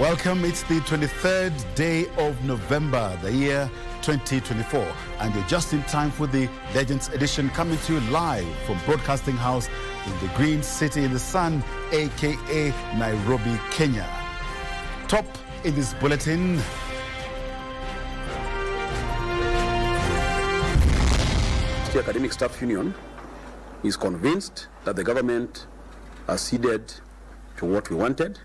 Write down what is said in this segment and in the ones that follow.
Welcome. It's the 23rd day of November, the year 2024, and you're just in time for the Legends Edition, coming to you live from Broadcasting House in the Green City in the Sun, aka Nairobi, Kenya. Top in this bulletin. The Academic Staff Union is convinced that the government has ceded to what we wanted,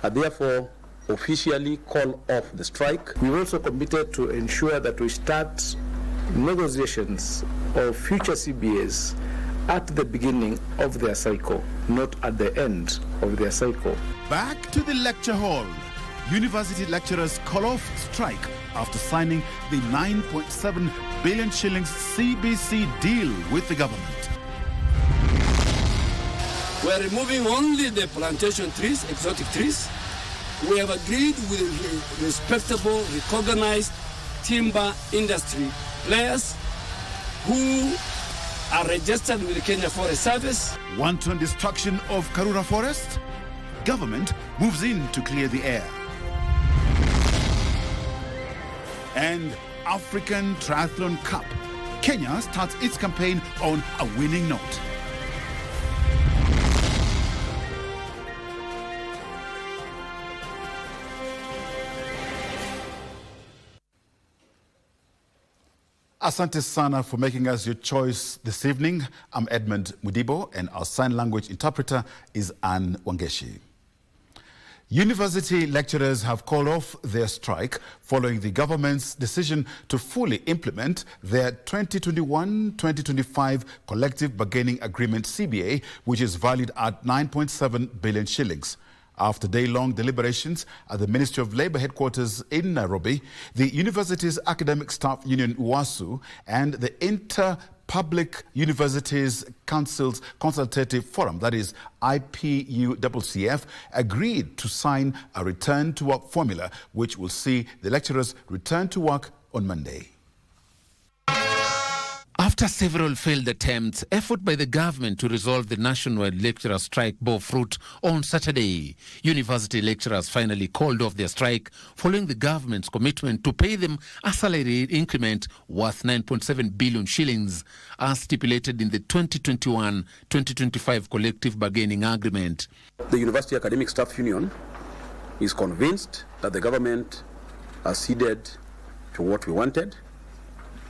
and therefore officially call off the strike. We've also committed to ensure that we start negotiations of future CBAs at the beginning of their cycle, not at the end of their cycle. Back to the lecture hall. University lecturers call off strike after signing the 9.7 billion shillings KBC deal with the government. We're removing only the plantation trees, exotic trees. We have agreed with respectable, recognized timber industry players who are registered with the Kenya Forest Service. Wanton destruction of Karura forest? Government moves in to clear the air. And African Triathlon Cup. Kenya starts its campaign on a winning note. Asante sana for making us your choice this evening. I'm Edmund Mudibo, and our sign language interpreter is Anne Wangeshi. University lecturers have called off their strike following the government's decision to fully implement their 2021-2025 collective bargaining agreement CBA, which is valued at 9.7 billion shillings. After day-long deliberations at the Ministry of Labour headquarters in Nairobi, the university's academic staff union UASU and the Inter-Public Universities Council's Consultative Forum, that is IPUCCF, agreed to sign a return-to-work formula, which will see the lecturers return to work on Monday. After several failed attempts, effort by the government to resolve the nationwide lecturer strike bore fruit on Saturday. University lecturers finally called off their strike following the government's commitment to pay them a salary increment worth 9.7 billion shillings, as stipulated in the 2021-2025 collective bargaining agreement. The University Academic Staff Union is convinced that the government has ceded to what we wanted,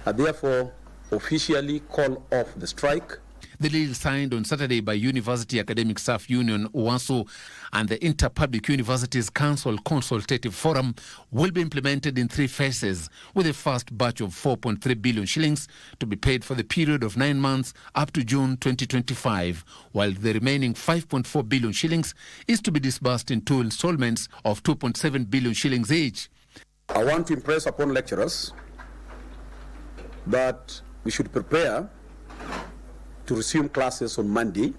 and therefore officially call off the strike. The deal signed on Saturday by University Academic Staff Union UASU and the Inter-Public Universities Council Consultative Forum will be implemented in 3 phases, with the first batch of 4.3 billion shillings to be paid for the period of 9 months up to June 2025, while the remaining 5.4 billion shillings is to be disbursed in 2 installments of 2.7 billion shillings each. I want to impress upon lecturers that we should prepare to resume classes on Monday.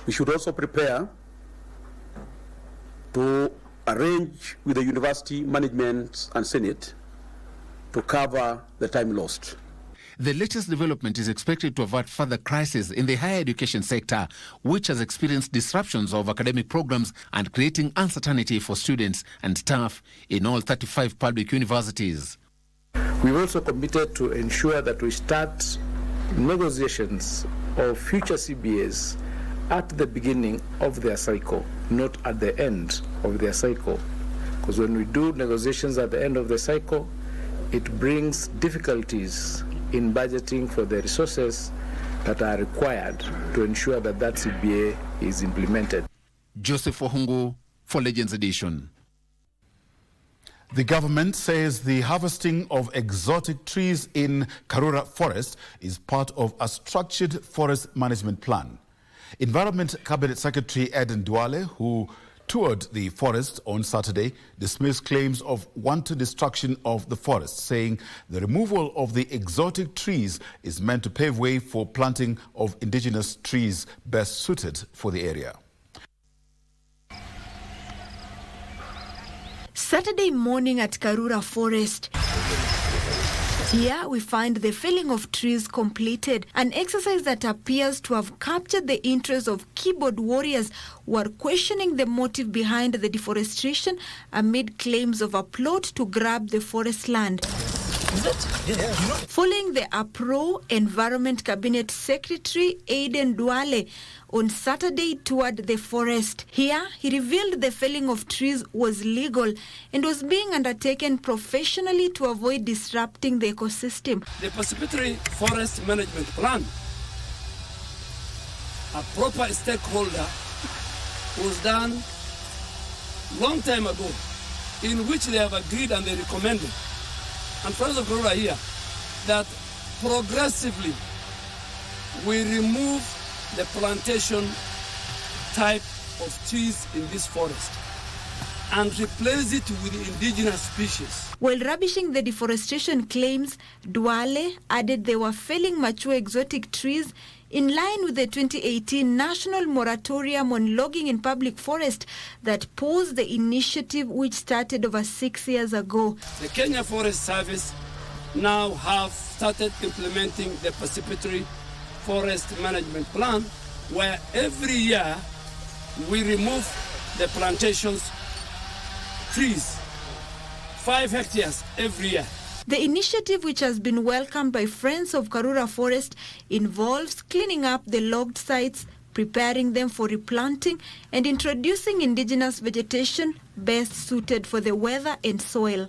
We should also prepare to arrange with the university management and Senate to cover the time lost. The latest development is expected to avert further crisis in the higher education sector, which has experienced disruptions of academic programs and creating uncertainty for students and staff in all 35 public universities. We've also committed to ensure that we start negotiations of future CBAs at the beginning of their cycle, not at the end of their cycle. Because when we do negotiations at the end of the cycle, it brings difficulties in budgeting for the resources that are required to ensure that that CBA is implemented. Joseph Ohungu for Legends Edition. The government says the harvesting of exotic trees in Karura forest is part of a structured forest management plan. Environment Cabinet Secretary Edmund, who toured the forest on Saturday, dismissed claims of wanton destruction of the forest, saying the removal of the exotic trees is meant to pave way for planting of indigenous trees best suited for the area. Saturday morning at Karura Forest, Here we find the felling of trees completed, an exercise that appears to have captured the interest of keyboard warriors who are questioning the motive behind the deforestation amid claims of a plot to grab the forest land. Following the uproar, Environment Cabinet Secretary Aiden Duale on Saturday toured the forest. Here, he revealed the felling of trees was legal and was being undertaken professionally to avoid disrupting the ecosystem. The Participatory Forest Management Plan, a proper stakeholder, was done long time ago, in which they have agreed and they recommended, and friends of Karura here, that progressively we remove the plantation type of trees in this forest and replace it with indigenous species. While rubbishing the deforestation claims, Duale added they were felling mature exotic trees in line with the 2018 National Moratorium on Logging in Public Forest that paused the initiative which started over 6 years ago. The Kenya Forest Service now have started implementing the Participatory Forest Management Plan, where every year we remove the plantations trees, 5 hectares every year. The initiative, which has been welcomed by Friends of Karura Forest, involves cleaning up the logged sites, preparing them for replanting, and introducing indigenous vegetation best suited for the weather and soil.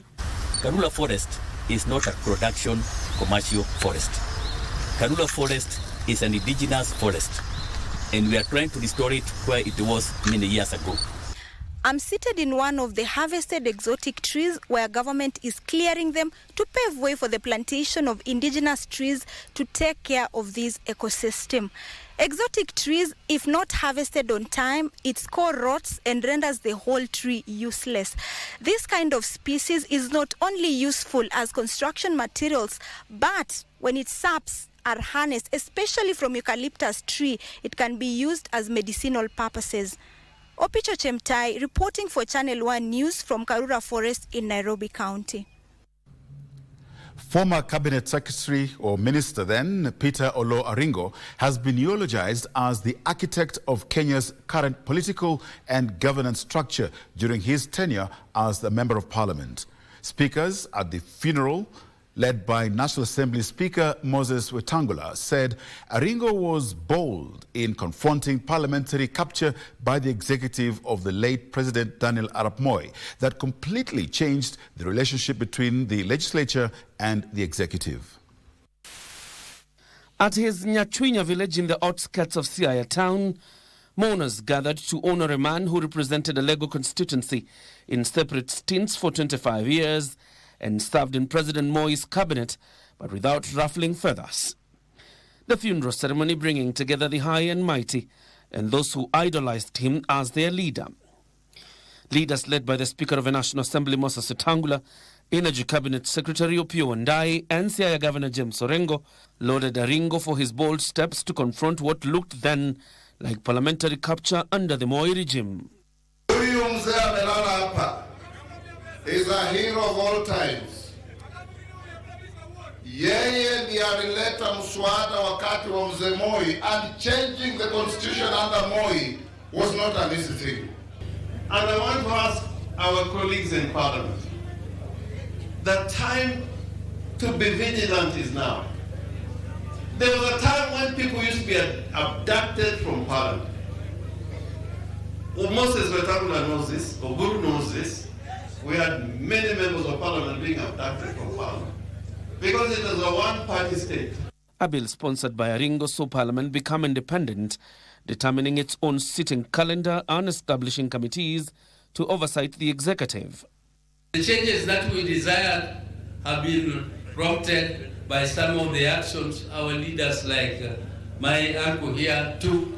Karura Forest is not a production commercial forest. Karura Forest is an indigenous forest, and we are trying to restore it where it was many years ago. I'm seated in one of the harvested exotic trees where government is clearing them to pave way for the plantation of indigenous trees to take care of this ecosystem. Exotic trees, if not harvested on time, its core rots and renders the whole tree useless. This kind of species is not only useful as construction materials, but when its saps are harnessed, especially from eucalyptus tree, it can be used as medicinal purposes. Opicho Chemtai reporting for Channel 1 News from Karura Forest in Nairobi County. Former Cabinet Secretary or Minister then, Peter Olo Aringo, has been eulogized as the architect of Kenya's current political and governance structure during his tenure as the Member of Parliament. Speakers at the funeral, led by National Assembly Speaker Moses Wetangula, said Aringo was bold in confronting parliamentary capture by the executive of the late President Daniel Arap Moi that completely changed the relationship between the legislature and the executive. At his Nyachwinya village in the outskirts of Siaya town, mourners gathered to honor a man who represented a Lego constituency in separate stints for 25 years and served in President Moi's cabinet, but without ruffling feathers. The funeral ceremony bringing together the high and mighty and those who idolized him as their leader. Leaders led by the Speaker of the National Assembly, Moses Wetangula, Energy Cabinet Secretary Opiyo Wandayi, and Siaya Governor James Orengo lauded Aringo for his bold steps to confront what looked then like parliamentary capture under the Moi regime. Is a hero of all times. Yeye ndiye alileta mswada wakati wa mzee Moi, and changing the constitution under Moi was not an easy thing. And I want to ask our colleagues in Parliament, the time to be vigilant is now. There was a time when people used to be abducted from Parliament. Moses Wetangula knows this, Oburu knows this. We had many members of Parliament being abducted from Parliament because it is a one-party state. A bill sponsored by Aringo saw Parliament become independent, determining its own sitting calendar and establishing committees to oversight the executive. The changes that we desired have been prompted by some of the actions our leaders like my uncle here took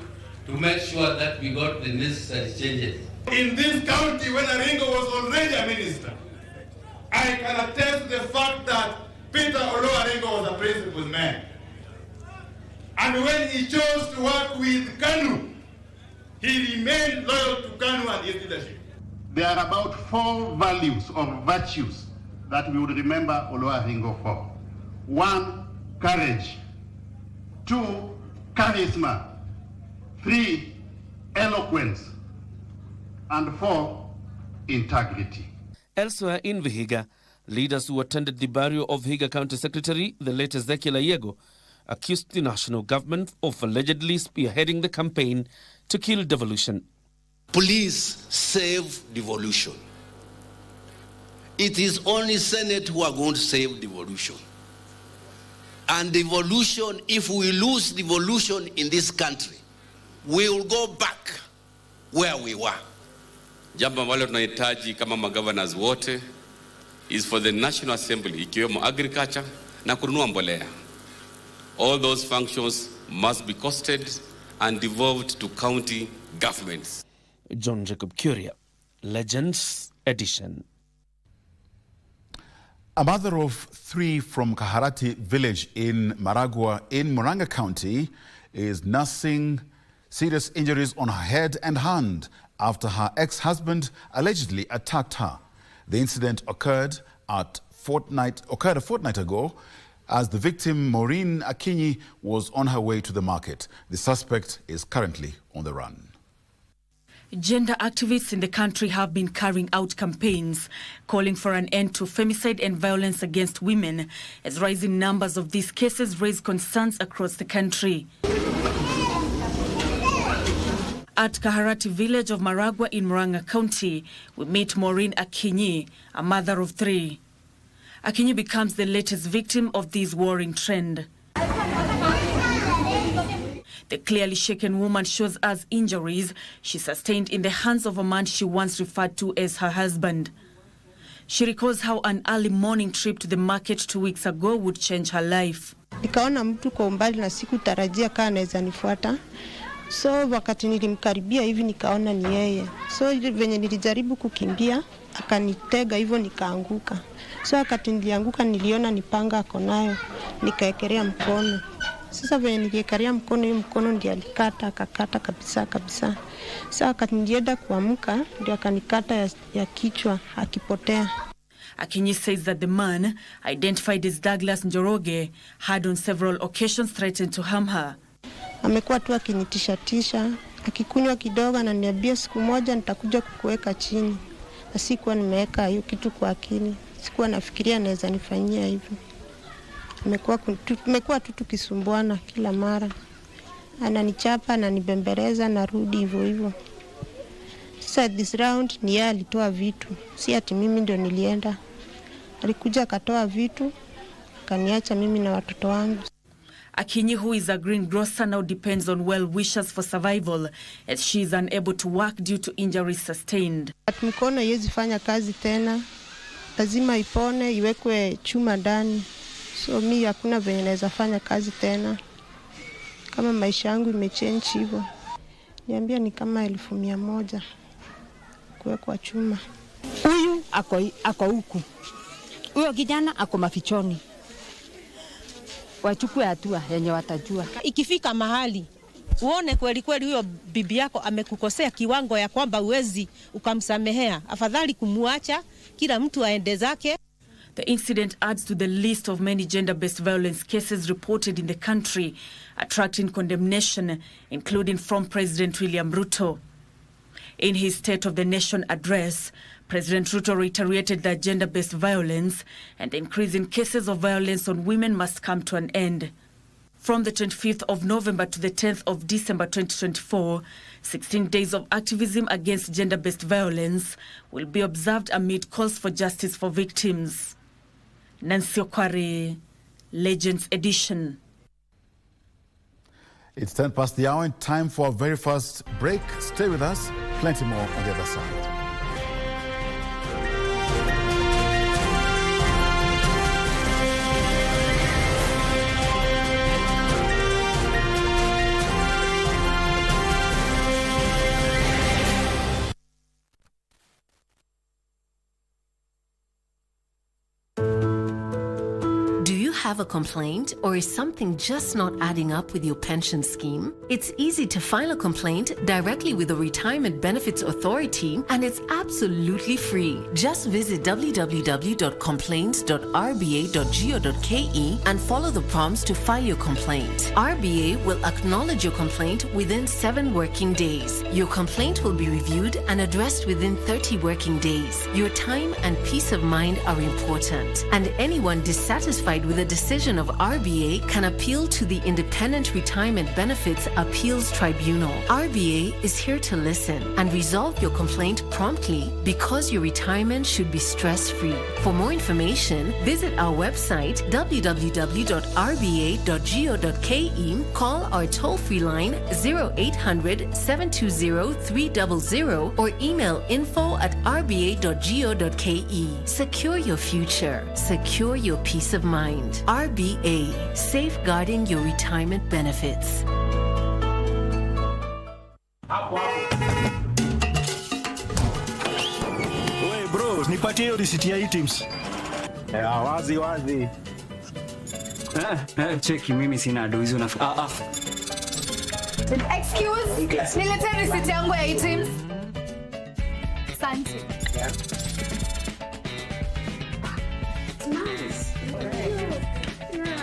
to make sure that we got the necessary changes. In this county, when Aringo was already a minister, I can attest to the fact that Peter Olo Aringo was a principled man. And when he chose to work with KANU, he remained loyal to KANU and his leadership. There are about 4 values or virtues that we would remember Olo Aringo for. 1, courage. 2, charisma. 3, eloquence. And 4, integrity. Elsewhere in Vihiga, leaders who attended the burial of Vihiga County Secretary, the late Ezekiel Ayego, accused the national government of allegedly spearheading the campaign to kill devolution. Please save devolution. It is only Senate who are going to save devolution. And devolution, if we lose devolution in this country, we will go back where we were. Jambo ambalo tunahitaji kama magovernors wote is for the National Assembly, ikiwemo agriculture na kununua mbolea. All those functions must be costed and devolved to county governments. John Jacob Curia, Legends Edition. A mother of 3 from Kaharati village in Maragua in Murang'a County is nursing serious injuries on her head and hand after her ex-husband allegedly attacked her. The incident occurred a fortnight ago as the victim, Maureen Akinyi, was on her way to the market. The suspect is currently on the run. Gender activists in the country have been carrying out campaigns calling for an end to femicide and violence against women, as rising numbers of these cases raise concerns across the country. At Kaharati village of Maragua in Murang'a County, we meet Maureen Akinyi, a mother of 3. Akinyi becomes the latest victim of this worrying trend. The clearly shaken woman shows us injuries she sustained in the hands of a man she once referred to as her husband. She recalls how an early morning trip to the market 2 weeks ago would change her life. Nikaona mtu kwa umbali na sikutarajia kama anaweza nifuata. So wakati nilimkaribia hivi nikaona ni yeye. So venye nilijaribu kukimbia, akanitega hivyo nikaanguka. So wakati nilianguka niliona ni panga ako nayo, nikaekelea mkono. Sasa venye niliekelea mkono, hiyo mkono ndiye alikata, akakata kabisa. Sasa wakati nilienda kuamka, ndio akanikata ya kichwa akipotea. Akinyi says that the man, identified as Douglas Njoroge, had on several occasions threatened to harm her. Amekuwa tu akinitisha, akikunywa kidogo ananiambia siku moja nitakuja kukuweka chini. Na sikuwa nimeweka hiyo kitu kwa akili. Sikuwa nafikiria anaweza nifanyia hivyo. Tumekuwa tu tukisumbuana kila mara. Ananichapa, ananibembeleza, narudi hivyo. Sasa this round ni yeye alitoa vitu. Si ati mimi ndio nilienda. Alikuja akatoa vitu, akaniacha mimi na watoto wangu. Akinyi, who is a greengrocer, now depends on well-wishers for survival as she is unable to work due to injuries sustained. Mkono haiwezi fanya kazi tena. Lazima ipone, iwekwe chuma ndani. So mimi hakuna venye naweza fanya kazi tena. Kama maisha yangu imechange hivyo. Niambia ni kama 1,100 kuwekwa chuma. Huyu ako huku. Huyo kijana ako mafichoni. Wachukue hatua yenye watajua. Ikifika mahali uone kweli huyo bibi yako amekukosea kiwango ya kwamba uwezi ukamsamehea, afadhali kumuacha kila mtu aende zake. The incident adds to the list of many gender-based violence cases reported in the country, attracting condemnation, including from President William Ruto. In his State of the Nation address, President Ruto reiterated that gender-based violence and the increase in cases of violence on women must come to an end. From the 25th of November to the 10th of December 2024, 16 days of activism against gender-based violence will be observed amid calls for justice for victims. Nancy Okware, Legends Edition. It's 10 past the hour and time for our very first break. Stay with us. Plenty more on the other side. have a complaint or is something just not adding up with your pension scheme? It's easy to file a complaint directly with the Retirement Benefits Authority, and it's absolutely free. Just visit www.complaints.rba.go.ke and follow the prompts to file your complaint. RBA will acknowledge your complaint within 7 working days. Your complaint will be reviewed and addressed within 30 working days. Your time and peace of mind are important, and anyone dissatisfied with a decision of RBA can appeal to the Independent Retirement Benefits Appeals Tribunal. RBA is here to listen and resolve your complaint promptly, because your retirement should be stress-free. For more information, visit our website www.rba.go.ke, call our toll-free line 0800 720 300 or email info@rba.go.ke. Secure your future. Secure your peace of mind. RBA, safeguarding your retirement benefits. Hey bro, nipatie hiyo risiti ya items. Wazi wazi. Cheki, mimi sina ado hizo Excuse, nilete risiti yangu ya items. Asante.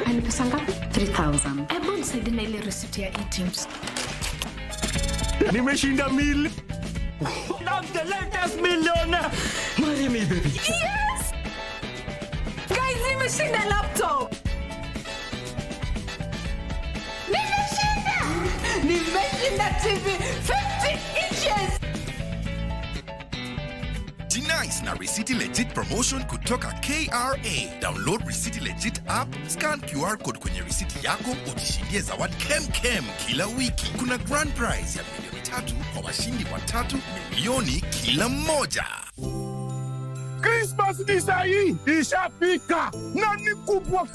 Ni pesa ngapi? 3,000. Hebu nisaidie na ile risiti ya items. Nimeshinda mili. I'm the latest millionaire. Marry me, baby. Yes! Guys, nimeshinda laptop. Nimeshinda TV 50 inches. Nice na Receipt Legit promotion kutoka KRA. Download Receipt Legit app, scan QR code kwenye receipt yako, ujishindie zawadi kem kila wiki. Kuna grand prize ya milioni 3 kwa washindi 3 milioni kila mmoja. Christmas ni sahi, ishafika na ni kubwa.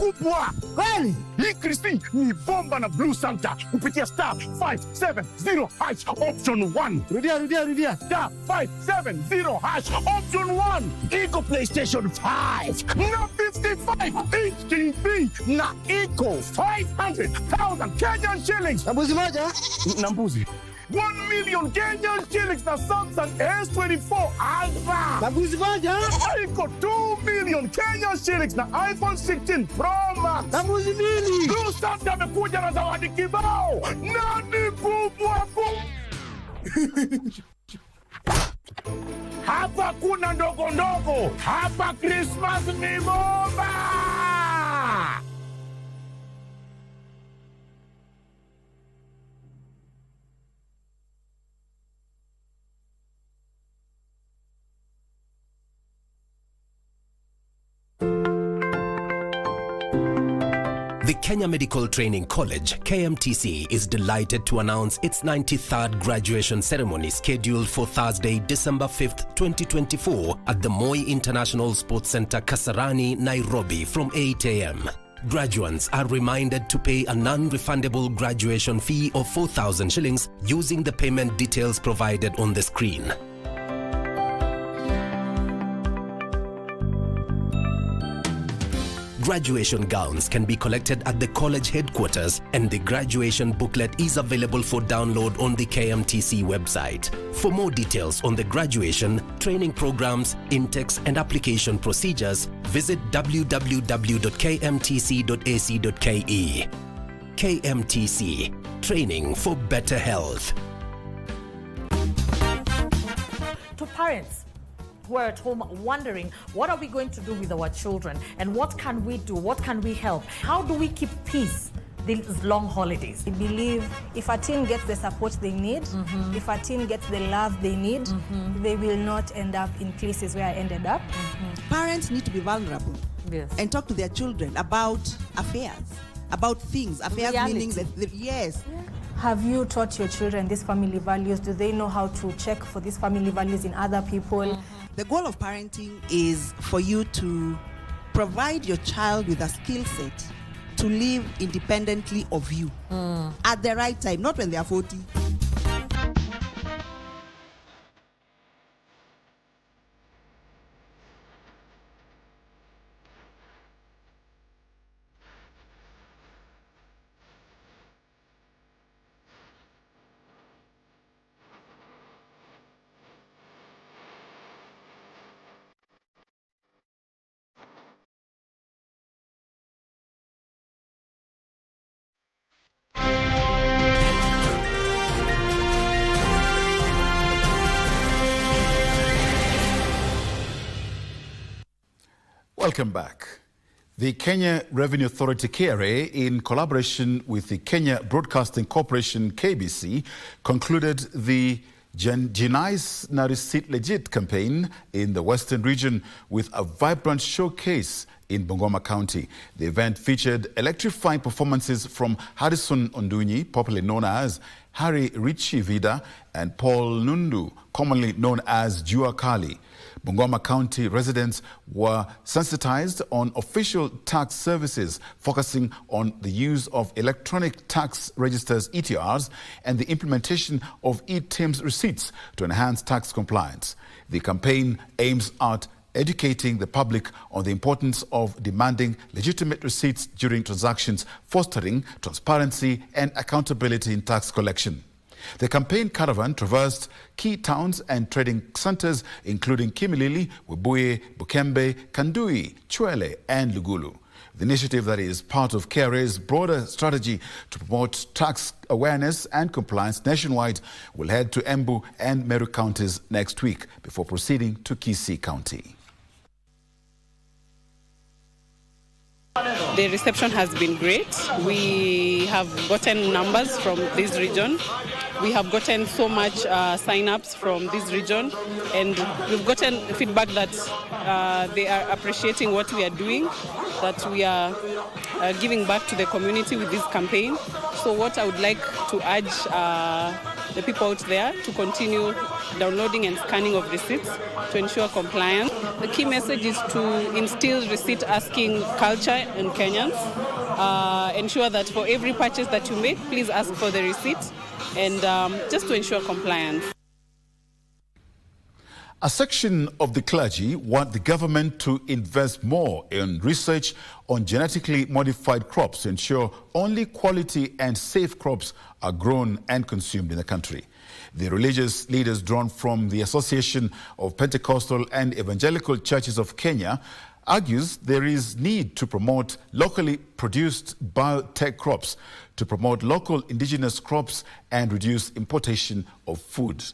Kweli? Hii Christine ni bomba na Blue Santa kupitia star 570 hash option 1. Rudia. Star 570 hash option 1. Iko PlayStation 5 na 55 TV na iko 500,000 Kenyan shillings. Nambuzi moja? Nambuzi. 1 million Kenyan shillings na Samsung S24 Ultra. Nambuzi moja? Iko 2 million Kenyan shillings na iPhone 16 Pro Max. Nambuzi mbili. Blue Santa amekuja na zawadi kibao. Nani kubwa. Hapa kuna ndogo. Hapa Christmas ni bomba. The Kenya Medical Training College, KMTC, is delighted to announce its 93rd graduation ceremony scheduled for Thursday, December 5th, 2024 at the Moi International Sports Center, Kasarani, Nairobi from 8 a.m. Graduates are reminded to pay a non-refundable graduation fee of 4,000 shillings using the payment details provided on the screen. Graduation gowns can be collected at the college headquarters, and the graduation booklet is available for download on the KMTC website. For more details on the graduation, training programs, intakes and application procedures, visit www.kmtc.ac.ke. KMTC, training for better health. To parents who are at home wondering, what are we going to do with our children, and what can we do, what can we help, how do we keep peace these long holidays? I believe if a teen gets the support they need, if a teen gets the love they need, they will not end up in places where I ended up. Parents need to be vulnerable and talk to their children about affairs, about things, affairs meaning that, yes. Have you taught your children these family values? Do they know how to check for these family values in other people? The goal of parenting is for you to provide your child with a skill set to live independently of you at the right time, not when they are 40. Welcome back. The Kenya Revenue Authority KRA, in collaboration with the Kenya Broadcasting Corporation KBC, concluded the Jinais na Receipt Legit campaign in the Western region with a vibrant showcase in Bungoma County. The event featured electrifying performances from Harrison Ondunyi, popularly known as Harry Richie Vida, and Paul Nundu, commonly known as Jua Kali. Bungoma County residents were sensitized on official tax services, focusing on the use of electronic tax registers (ETRs) and the implementation of e-TIMS receipts to enhance tax compliance. The campaign aims at educating the public on the importance of demanding legitimate receipts during transactions, fostering transparency and accountability in tax collection. The campaign caravan traversed key towns and trading centers, including Kimilili, Webuye, Bukembe, Kandui, Chwele, and Lugulu. The initiative, that is part of KRA's broader strategy to promote tax awareness and compliance nationwide, will head to Embu and Meru counties next week before proceeding to Kisii County. The reception has been great. We have gotten numbers from this region. We have gotten so much sign-ups from this region, and we've gotten feedback that they are appreciating what we are doing, that we are giving back to the community with this campaign. So what I would like to urge the people out there to continue downloading and scanning of receipts to ensure compliance. The key message is to instill receipt-asking culture in Kenyans. Ensure that for every purchase that you make, please ask for the receipt, and just to ensure compliance. A section of the clergy want the government to invest more in research on genetically modified crops to ensure only quality and safe crops are grown and consumed in the country. The religious leaders drawn from the Association of Pentecostal and Evangelical Churches of Kenya argues there is need to promote locally produced biotech crops, to promote local indigenous crops and reduce importation of food.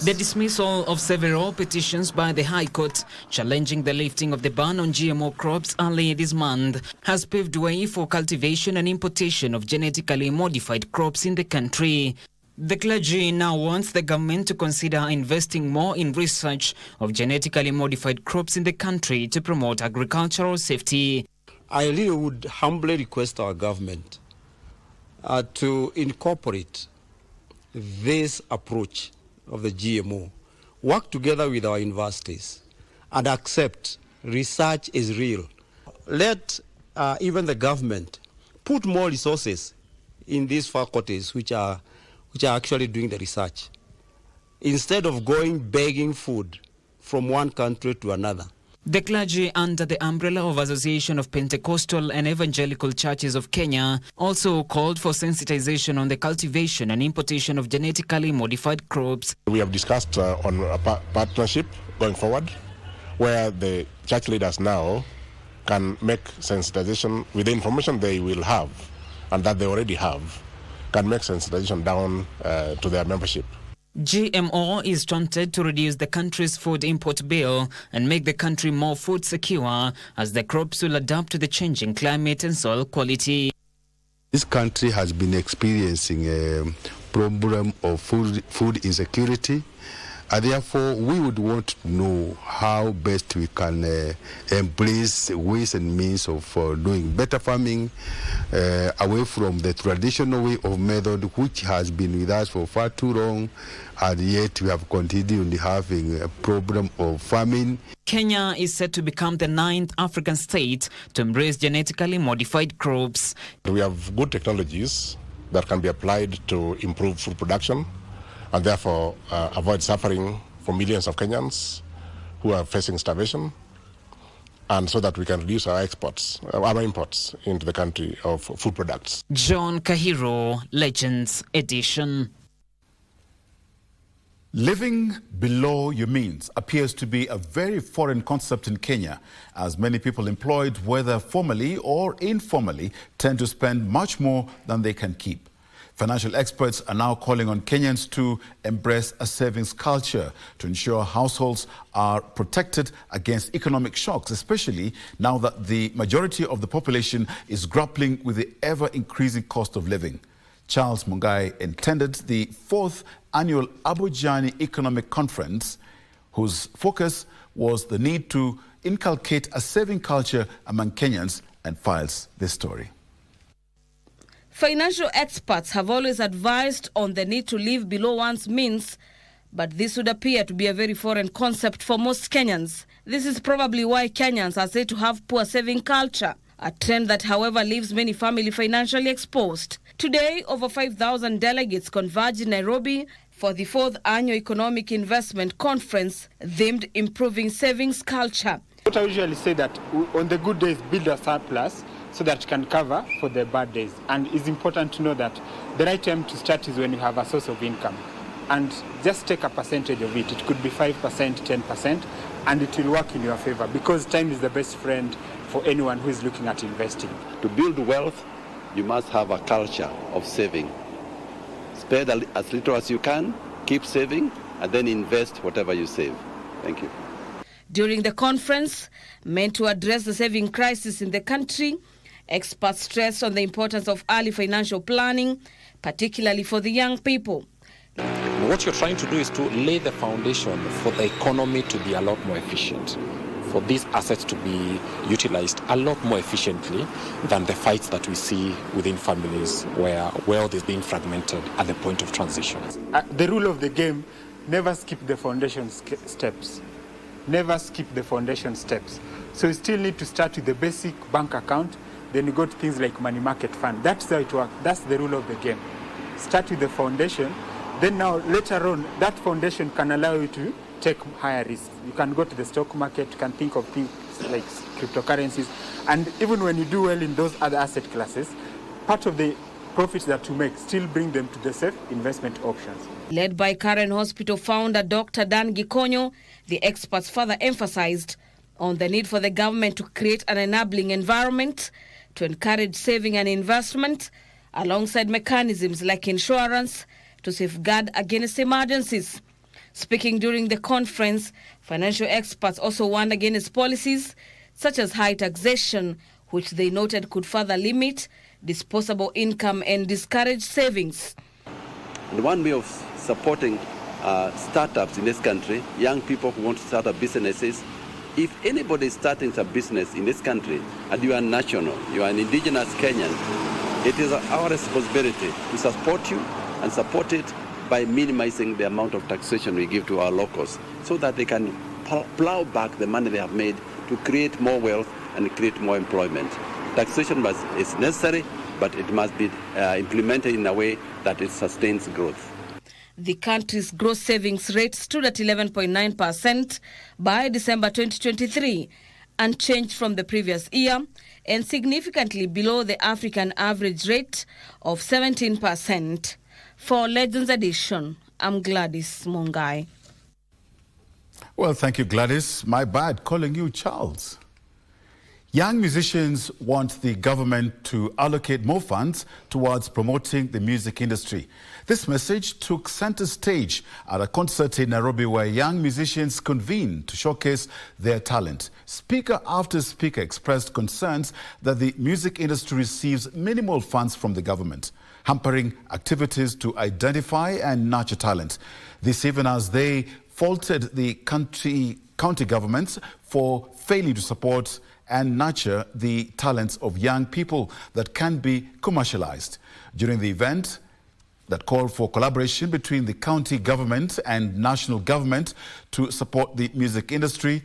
The dismissal of several petitions by the High Court challenging the lifting of the ban on GMO crops early this month has paved way for cultivation and importation of genetically modified crops in the country. The clergy now wants the government to consider investing more in research of genetically modified crops in the country to promote agricultural safety. I really would humbly request our government to incorporate this approach of the GMO, work together with our universities, and accept research is real. Let even the government put more resources in these faculties which are actually doing the research, instead of going begging food from one country to another. The clergy, under the umbrella of Association of Pentecostal and Evangelical Churches of Kenya, also called for sensitization on the cultivation and importation of genetically modified crops. We have discussed on a partnership going forward, where the church leaders now can make sensitization with the information they will have and that they already have, can make sensitization down to their membership. GMO is wanted to reduce the country's food import bill and make the country more food secure, as the crops will adapt to the changing climate and soil quality. This country has been experiencing a problem of food insecurity, and therefore we would want to know how best we can embrace ways and means of doing better farming, away from the traditional way of method which has been with us for far too long, and yet we have continued having a problem of famine. Kenya is set to become the 9th African state to embrace genetically modified crops. We have good technologies that can be applied to improve food production, and therefore avoid suffering for millions of Kenyans who are facing starvation, and so that we can reduce our imports into the country of food products. John Kahiro, Legends Edition. Living below your means appears to be a very foreign concept in Kenya, as many people employed, whether formally or informally, tend to spend much more than they can keep. Financial experts are now calling on Kenyans to embrace a savings culture to ensure households are protected against economic shocks, especially now that the majority of the population is grappling with the ever-increasing cost of living. Charles Mungai attended the 4th annual Abujani Economic Conference, whose focus was the need to inculcate a saving culture among Kenyans, and files this story. Financial experts have always advised on the need to live below one's means, but this would appear to be a very foreign concept for most Kenyans. This is probably why Kenyans are said to have poor saving culture, a trend that, however, leaves many families financially exposed. Today, over 5,000 delegates converge in Nairobi for the 4th annual Economic Investment Conference themed Improving Savings Culture. What I usually say that on the good days, build a surplus so that you can cover for the bad days. And it's important to know that the right time to start is when you have a source of income. And just take a percentage of it. It could be 5%, 10%, and it will work in your favor because time is the best friend for anyone who is looking at investing. To build wealth, you must have a culture of saving. Spend as little as you can, keep saving, and then invest whatever you save. Thank you. During the conference, meant to address the saving crisis in the country, experts stressed on the importance of early financial planning, particularly for the young people. What you're trying to do is to lay the foundation for the economy to be a lot more efficient, for these assets to be utilized a lot more efficiently than the fights that we see within families where wealth is being fragmented at the point of transition. The rule of the game, never skip the foundation steps. Never skip the foundation steps. So you still need to start with the basic bank account, then you go to things like money market fund. That's how it works. That's the rule of the game. Start with the foundation, then now later on, that foundation can allow you to take higher risks. You can go to the stock market, you can think of things like cryptocurrencies, and even when you do well in those other asset classes, part of the profits that you make, still bring them to the safe investment options. Led by Karen Hospital founder Dr. Dan Gikonyo, the experts further emphasized on the need for the government to create an enabling environment to encourage saving and investment, alongside mechanisms like insurance to safeguard against emergencies. Speaking during the conference, financial experts also warned against policies such as high taxation, which they noted could further limit disposable income and discourage savings. And one way of supporting startups in this country, young people who want to start up businesses, if anybody is starting a business in this country and you are national, you are an indigenous Kenyan, it is our responsibility to support you and support it by minimizing the amount of taxation we give to our locals so that they can plow back the money they have made to create more wealth and create more employment. Taxation is necessary, but it must be implemented in a way that it sustains growth. The country's gross savings rate stood at 11.9% by December 2023, unchanged from the previous year and significantly below the African average rate of 17%. For Legends Edition, I'm Gladys Mungai. Well, thank you, Gladys. My bad calling you Charles. Young musicians want the government to allocate more funds towards promoting the music industry. This message took center stage at a concert in Nairobi where young musicians convened to showcase their talent. Speaker after speaker expressed concerns that the music industry receives minimal funds from the government, hampering activities to identify and nurture talent. This even as they faulted the county governments for failing to support and nurture the talents of young people that can be commercialized. During the event that called for collaboration between the county government and national government to support the music industry,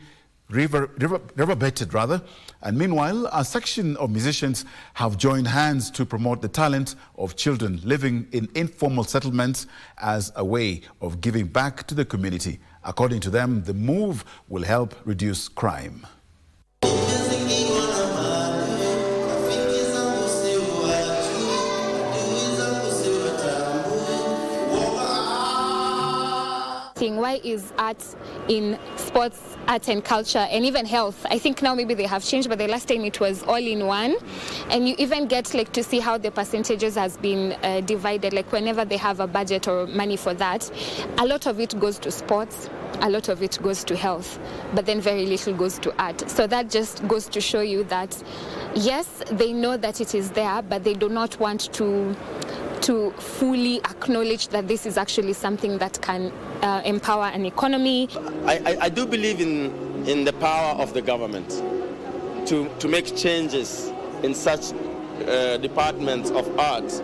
reverberated rather. And meanwhile, a section of musicians have joined hands to promote the talent of children living in informal settlements as a way of giving back to the community. According to them, the move will help reduce crime. thing. Why is art in sports, art and culture, and even health? I think now maybe they have changed, but the last time it was all in one. And you even get like to see how the percentages has been divided. Like whenever they have a budget or money for that, a lot of it goes to sports, a lot of it goes to health, but then very little goes to art. So that just goes to show you that, yes, they know that it is there, but they do not want to fully acknowledge that this is actually something that can empower an economy. I do believe in the power of the government to make changes in such departments of art.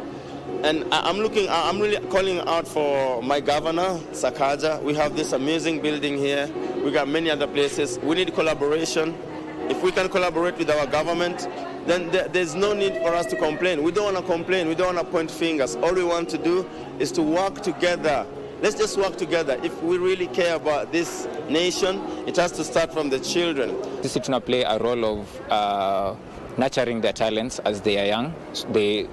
And I'm really calling out for my governor, Sakaja. We have this amazing building here. We got many other places. We need collaboration. If we can collaborate with our government, then there's no need for us to complain. We don't want to complain. We don't want to point fingers. All we want to do is to work together. Let's just work together. If we really care about this nation, it has to start from the children. This is to play a role of nurturing their talents as they are young. They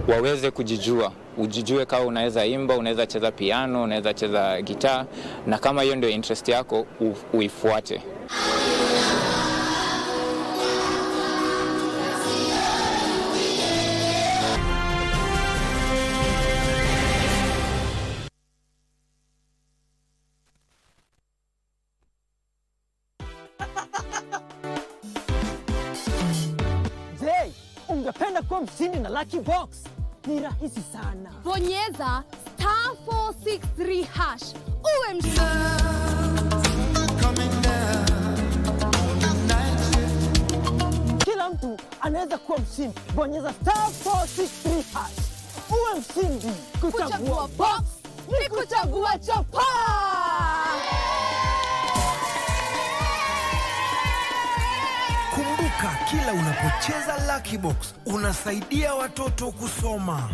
waweze kujijua. Ujijue kama unaweza imba, unaweza cheza piano, unaweza cheza gitaa, na kama hiyo ndio interest yako uifuate. Ungependa kuwa mshindi na Lucky Box? Ni rahisi sana. Bonyeza *463# uwe mshindi. Kila mtu anaweza kuwa mshindi. Bonyeza *463# uwe mshindi. Kuchagua box ni kuchagua chapa. Kumbuka, kila unapocheza Lucky Box unasaidia watoto kusoma.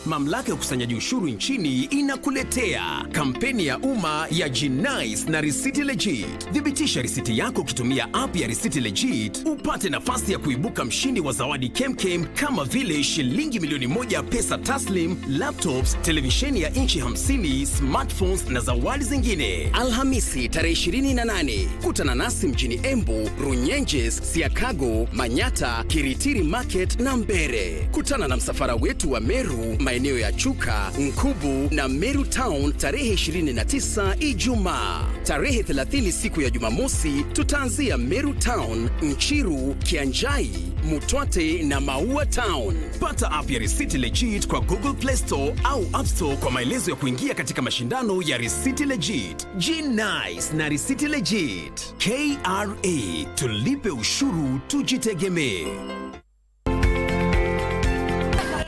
Mamlaka ya ukusanyaji ushuru nchini inakuletea kampeni ya umma ya G-Nice na Risiti Legit. Thibitisha risiti yako ukitumia app ya Risiti Legit, upate nafasi ya kuibuka mshindi wa zawadi kemkem kama vile shilingi milioni 1 pesa taslim, laptops, televisheni ya inchi 50, smartphones na zawadi zingine. Alhamisi tarehe 28, kutana nasi mjini Embu, Runyenjes, Siakago, Manyata, Kiritiri Market na Mbere. Kutana na msafara wetu wa Meru, maeneo ya Chuka, Nkubu na Meru Town tarehe 29 Ijumaa. Tarehe 30 siku ya Jumamosi tutaanzia Meru Town, Nchiru, Kianjai, Mutwate na Maua Town. Pata app ya Risiti Legit kwa Google Play Store au App Store kwa maelezo ya kuingia katika mashindano ya Risiti Legit. G-Nice na Risiti Legit. KRA, tulipe ushuru tujitegemee.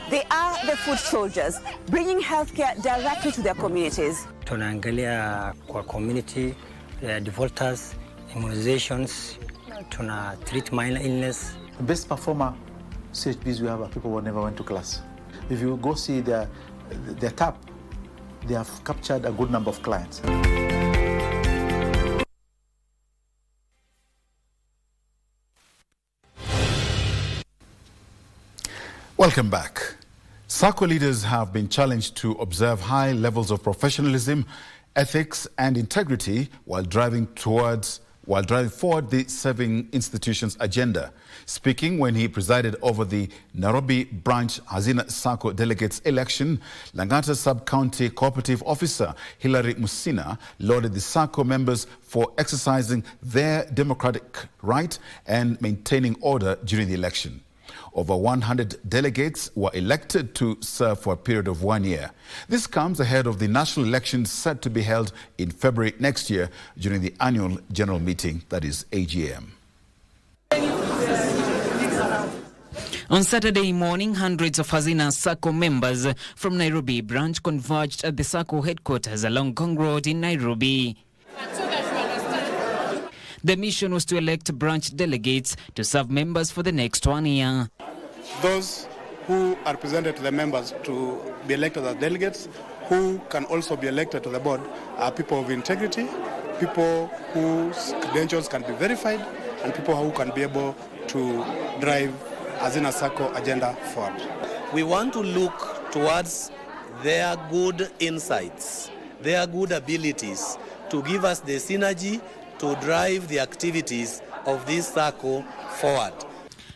They are the foot soldiers, bringing healthcare directly to their communities. Tunaangalia kwa community, defaulters, immunizations, tuna treat minor illness. The best performer CHPs we have are people who never went to class. If you go see their tab, they have captured a good number of clients. Welcome back. Sacco leaders have been challenged to observe high levels of professionalism, ethics and integrity while driving forward the serving institutions agenda. Speaking when he presided over the Nairobi branch Hazina Sacco delegates election, Langata Sub-County Cooperative Officer Hilary Musina lauded the Sacco members for exercising their democratic right and maintaining order during the election. Over 100 delegates were elected to serve for a period of 1 year. This comes ahead of the national elections set to be held in February next year during the annual general meeting, that is AGM. On Saturday morning, hundreds of Hazina Sacco members from Nairobi branch converged at the Sacco headquarters along Gong Road in Nairobi. The mission was to elect branch delegates to serve members for the next 1 year. Those who are presented to the members to be elected as delegates, who can also be elected to the board, are people of integrity, people whose credentials can be verified, and people who can be able to drive Hazina Sacco agenda forward. We want to look towards their good insights, their good abilities to give us the synergy to drive the activities of this Sacco forward.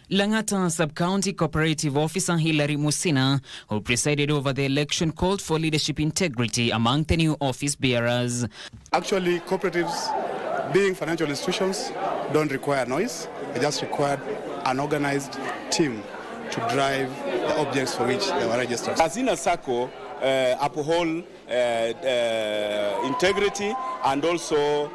Langata Sub-County Cooperative Officer Hilary Musina, who presided over the election, called for leadership integrity among the new office bearers. Actually, cooperatives, being financial institutions, don't require noise. They just require an organized team to drive the objects for which they were registered. As in a Sacco, uphold integrity, and also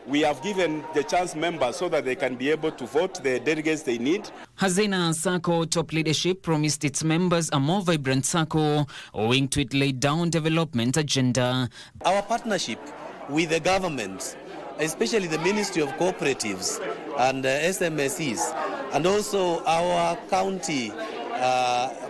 we have given the chance members so that they can be able to vote the delegates they need. Hazina Sacco top leadership promised its members a more vibrant Sacco, owing to it laid down development agenda. Our partnership with the government, especially the Ministry of Cooperatives and SMSEs, and also our county,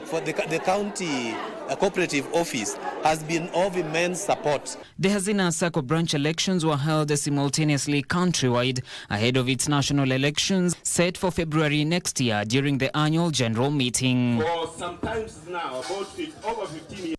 for the county cooperative office, has been of immense support. The Hazina Sacco branch elections were held simultaneously countrywide ahead of its national elections set for February next year during the annual general meeting. For some times now, over 15 years.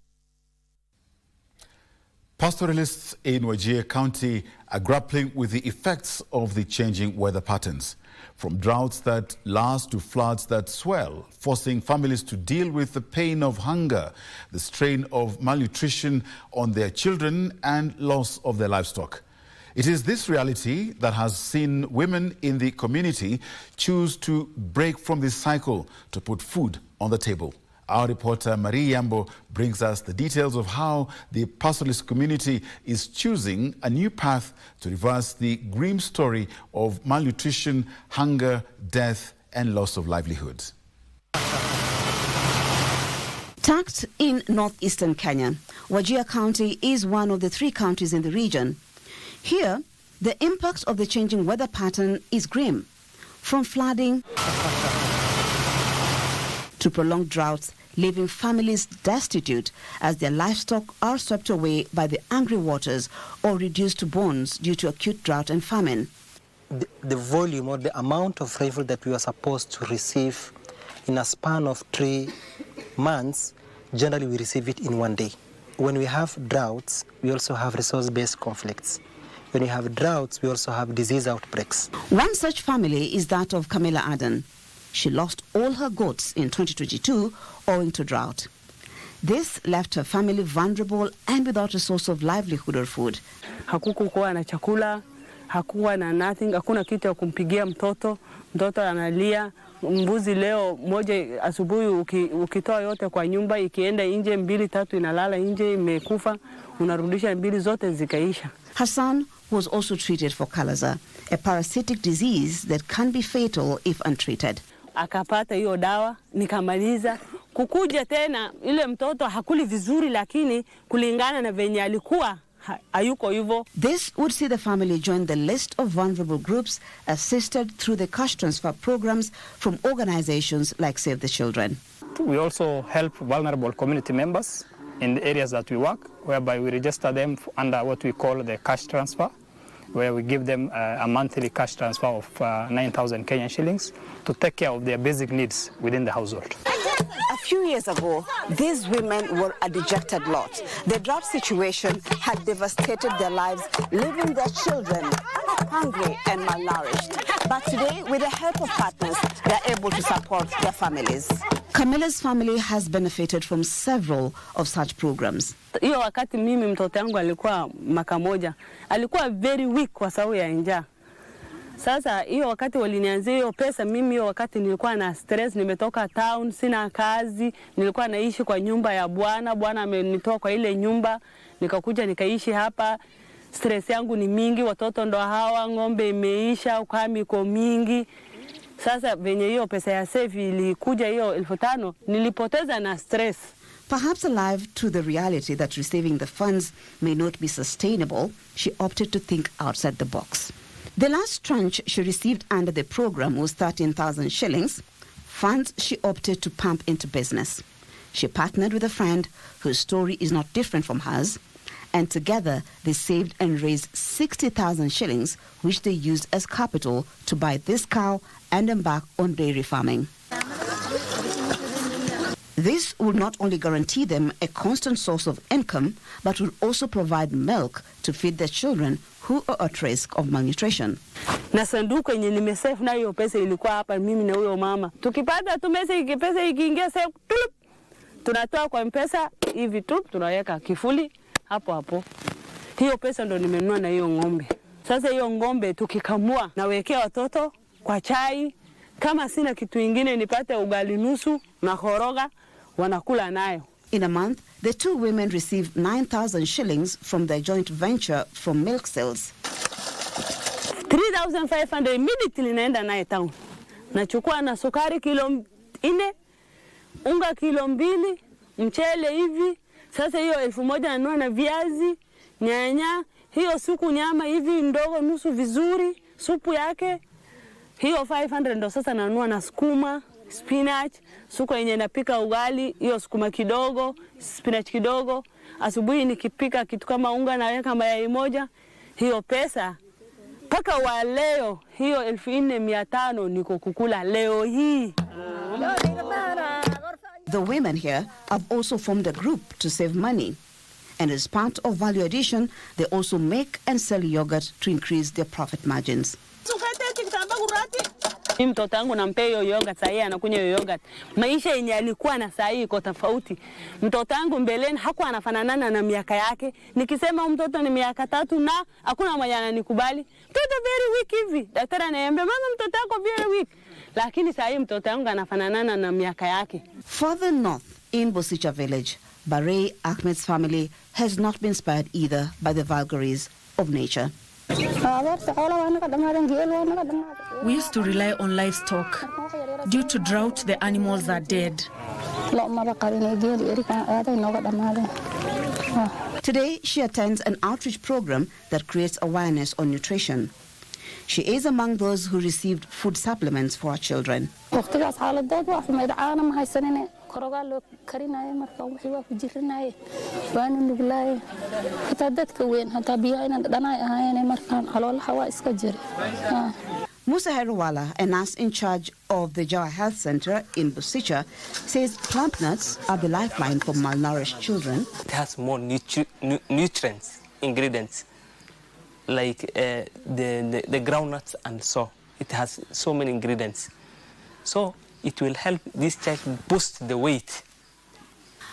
Pastoralists in Wajir County are grappling with the effects of the changing weather patterns. From droughts that last to floods that swell, forcing families to deal with the pain of hunger, the strain of malnutrition on their children, and loss of their livestock. It is this reality that has seen women in the community choose to break from this cycle to put food on the table. Our reporter Marie Yambo brings us the details of how the pastoralist community is choosing a new path to reverse the grim story of malnutrition, hunger, death, and loss of livelihood. Tucked in northeastern Kenya, Wajir County is one of the 3 counties in the region. Here, the impact of the changing weather pattern is grim, from flooding to prolonged droughts, leaving families destitute as their livestock are swept away by the angry waters or reduced to bones due to acute drought and famine. The volume or the amount of rainfall that we are supposed to receive in a span of 3 months, generally we receive it in 1 day. When we have droughts, we also have resource-based conflicts. When we have droughts, we also have disease outbreaks. One such family is that of Camilla Aden. She lost all her goats in 2022 owing to drought. This left her family vulnerable and without a source of livelihood or food. Hakukuwa na chakula, hakuwa na nothing, hakuna kitu ya kumpigia mtoto analia. Mbuzi leo moja asubuhi ukitoa yote kwa nyumba ikienda nje 2 3 inalala nje imekufa, unarudisha 2 zote zikaisha. Hassan was also treated for Kalaza, a parasitic disease that can be fatal if untreated. Akapata hiyo dawa, nikamaliza. Kukuja tena, ile mtoto hakuli vizuri lakini kulingana na venye alikuwa hayuko hivyo. This would see the family join the list of vulnerable groups assisted through the cash transfer programs from organizations like Save the Children. We also help vulnerable community members in the areas that we work, whereby we register them under what we call the cash transfer, where we give them a monthly cash transfer of 9,000 Kenyan shillings to take care of their basic needs within the household. A few years ago, these women were a dejected lot. The drought situation had devastated their lives, leaving their children hungry and malnourished. But today, with the help of partners, they are able to support their families. Camilla's family has benefited from several of such programs. Hiyo wakati mimi mtoto wangu alikuwa mwaka moja, alikuwa very weak kwa sababu ya njaa. Sasa hiyo wakati walinianzia hiyo pesa, mimi hiyo wakati nilikuwa na stress, nimetoka town, sina kazi, nilikuwa naishi kwa nyumba ya bwana amenitoa kwa ile nyumba, nikakuja nikaishi hapa. Stress yangu ni mingi, watoto ndo hawa, ng'ombe imeisha, ukame iko mingi. Sasa venye hiyo pesa ya save ilikuja hiyo 5,000, nilipoteza na stress. Perhaps alive to the reality that receiving the funds may not be sustainable, she opted to think outside the box. The last tranche she received under the program was 13,000 shillings, funds she opted to pump into business. She partnered with a friend whose story is not different from hers, and together they saved and raised 60,000 shillings, which they used as capital to buy this cow and embark on dairy farming. This will not only guarantee them a constant source of income, but will also provide milk to feed their children who are at risk of malnutrition. Na sanduku yenye nimesave na hiyo pesa ilikuwa hapa mimi na huyo mama. Tukipata tu pesa ikiingia save tunatoa kwa M-Pesa hivi tu tunaweka kifuli hapo hapo. Hiyo pesa ndo nimenunua na hiyo ng'ombe. Sasa hiyo ng'ombe tukikamua nawekea watoto kwa chai. Kama sina kitu ingine nipate ugali nusu na koroga wanakula nayo. In a month, the two women received 9,000 shillings from their joint venture from milk sales. 3,500 immediately naenda naye town. Nachukua na sukari kilo 4, unga kilo 2, mchele hivi. Sasa hiyo 1,000 nanunua na viazi, nyanya, hiyo suku nyama hivi ndogo nusu vizuri, supu yake. Hiyo 500 ndo sasa nanunua na sukuma, spinach, suku yenye napika ugali, hiyo sukuma kidogo, spinach kidogo. Asubuhi nikipika kitu kama unga naweka mayai moja. Hiyo pesa paka wa leo hiyo 4,500 niko kukula leo hii. The women here have also formed a group to save money. And as part of value addition, they also make and sell yogurt to increase their profit margins. Mimi mtoto wangu nampea hiyo yogurt, sasa yeye anakunywa hiyo yogurt. Maisha yenye alikuwa na sasa hii iko tofauti. Mtoto wangu mbeleni hakuwa anafanana na miaka yake. Nikisema mtoto ni miaka 3 na hakuna mwenye ananikubali. Mtoto very weak hivi. Daktari ananiambia mama mtoto wako very weak. Lakini sasa hii mtoto wangu anafanana na miaka yake. Further north in Bosicha village, Barei Ahmed's family has not been spared either by the vagaries of nature. We used to rely on livestock. Due to drought, the animals are dead. Today, she attends an outreach program that creates awareness on nutrition. She is among those who received food supplements for her children. Musa Heruwala, a nurse in charge of the Jawa Health Center in Bosicha, says plant nuts are the lifeline for malnourished children. It has more nutrients, ingredients, like the groundnuts and so. It has so many ingredients. So it will help this child boost the weight.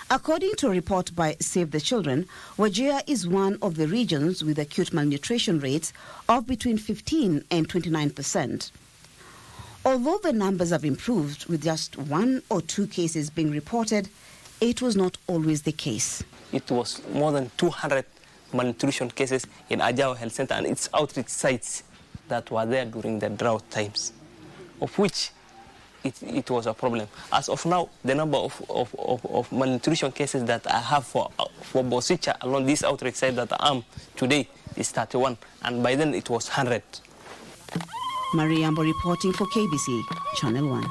According to a report by Save the Children, Wajir is one of the regions with acute malnutrition rates of between 15 and 29%. Although the numbers have improved with just 1 or 2 cases being reported, it was not always the case. It was more than 200 malnutrition cases in Ajao Health Center and its outreach sites that were there during the drought times, of which it was a problem. As of now, the number of malnutrition cases that I have for Bosicha along this outreach site that I am today is 31, and by then it was 100. Mariambo reporting for KBC, Channel 1.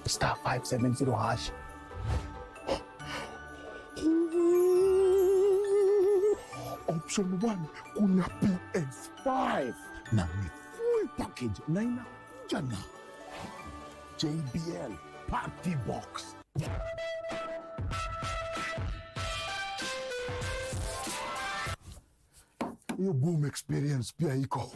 Star 570 hash. Option 1 kuna PS5 na ni full package na inakuja na JBL Party Box. Hiyo boom experience pia iko.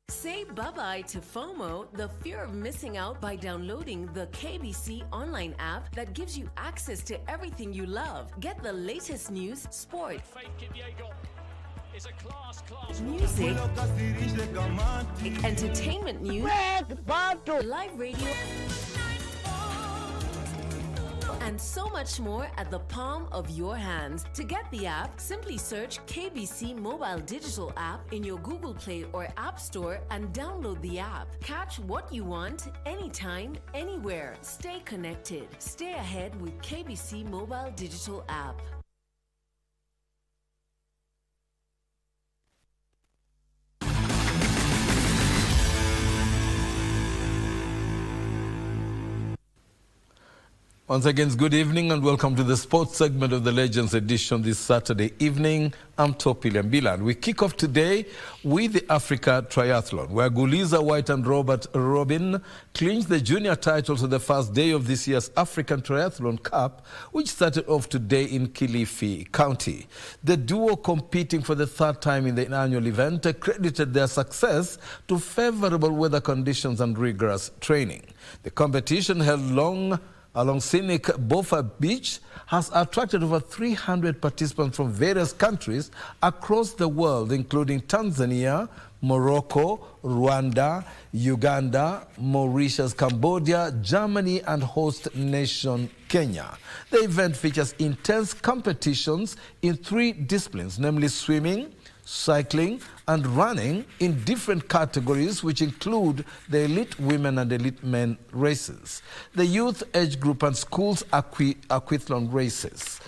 Say bye-bye to FOMO, the fear of missing out, by downloading the KBC Online app that gives you access to everything you love. Get the latest news, sport, music, entertainment news, live radio, and so much more at the palm of your hands. To get the app, simply search KBC Mobile Digital app in your Google Play or App Store and download the app. Catch what you want, anytime, anywhere. Stay connected. Stay ahead with KBC Mobile Digital app. Once again, good evening and welcome to the sports segment of the Legends edition this Saturday evening. I'm Topili Mbila, and we kick off today with the Africa Triathlon, where Guliza White and Robert Robin clinched the junior titles on the first day of this year's African Triathlon Cup, which started off today in Kilifi County. The duo, competing for the third time in the annual event, credited their success to favorable weather conditions and rigorous training. The competition, held along scenic Bofa Beach, has attracted over 300 participants from various countries across the world, including Tanzania, Morocco, Rwanda, Uganda, Mauritius, Cambodia, Germany, and host nation Kenya. The event features intense competitions in 3 disciplines, namely swimming, cycling, and running, in different categories, which include the elite women and elite men races, the youth age group, and schools aquathlon races.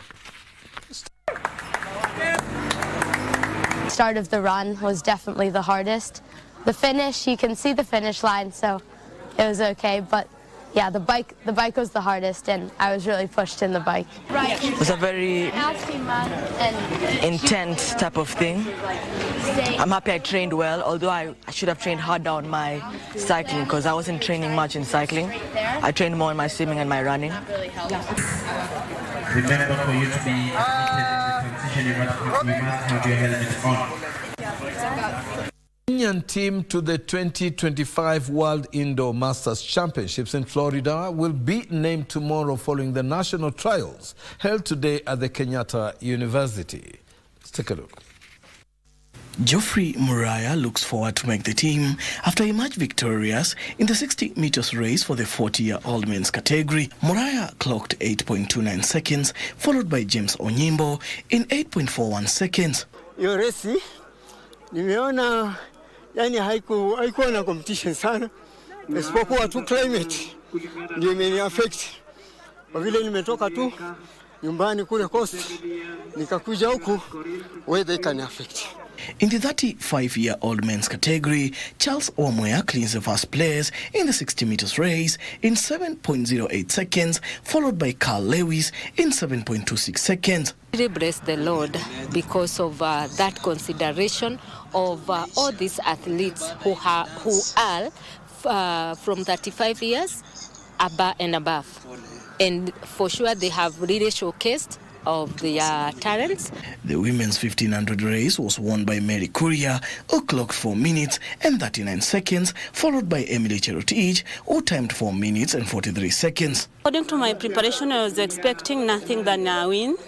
Start of the run was definitely the hardest. The finish, you can see the finish line, so it was okay, but yeah, the bike was the hardest, and I was really pushed in the bike. It was a very intense type of thing. I'm happy I trained well, although I should have trained harder on my cycling, because I wasn't training much in cycling. I trained more in my swimming and my running. Remember, for you to be admitted in the competition, you must have your helmet on. Kenyan team to the 2025 World Indoor Masters Championships in Florida will be named tomorrow following the national trials held today at the Kenyatta University. Let's take a look. Geoffrey Muraya looks forward to make the team after he emerged victorious in the 60 meters race for the 40-year-old men's category. Muraya clocked 8.29 seconds, followed by James Onyimbo in 8.41 seconds. Hiyo resi nimeona yani haikuwa na competition sana, isipokuwa tu climate ndio imeni affect. Kwa vile nimetoka tu nyumbani kule coast nikakuja huku, weather can affect. In the 35-year-old men's category, Charles Wamwea cleans the first place in the 60 meters race in 7.08 seconds, followed by Carl Lewis in 7.26 seconds. I really bless the Lord because of that consideration of all these athletes who are from 35 years and above. And for sure they have really showcased of their talents. The women's 1500 race was won by Mary Kuria, who clocked 4 minutes and 39 seconds, followed by Emily Cherotich, who timed 4 minutes and 43 seconds. According to my preparation, I was expecting nothing than a win,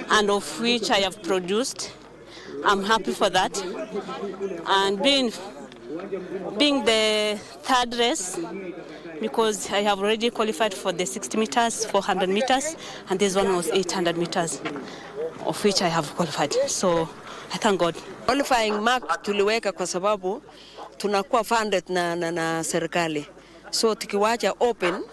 and of which I have produced. I'm happy for that. And being the third race, because I have already qualified for the 60 meters, 400 meters, and this one was 800 meters, of which I have qualified. So I thank God. Qualifying mark tuliweka kwa sababu tunakuwa funded na serikali. So tukiwacha open,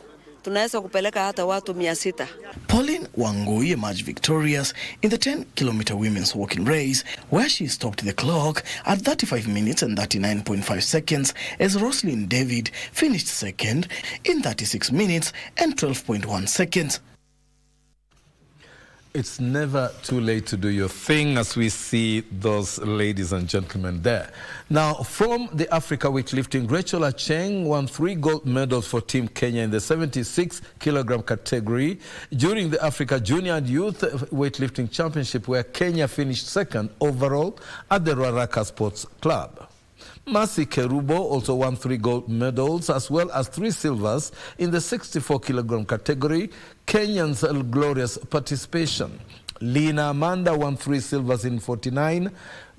tunaweza kupeleka hata watu 600. Pauline Wangui emerged victorious in the 10-kilometer women's walking race, where she stopped the clock at 35 minutes and 39.5 seconds, as Roslyn David finished second in 36 minutes and 12.1 seconds. It's never too late to do your thing, as we see those ladies and gentlemen there. Now, from the Africa weightlifting, Rachel Acheng won 3 gold medals for Team Kenya in the 76-kilogram category during the Africa Junior and Youth Weightlifting Championship, where Kenya finished second overall at the Ruaraka Sports Club. Mercy Kerubo also won 3 gold medals as well as 3 silvers in the 64-kilogram category, Kenyans' glorious participation. Lina Amanda won 3 silvers in 49,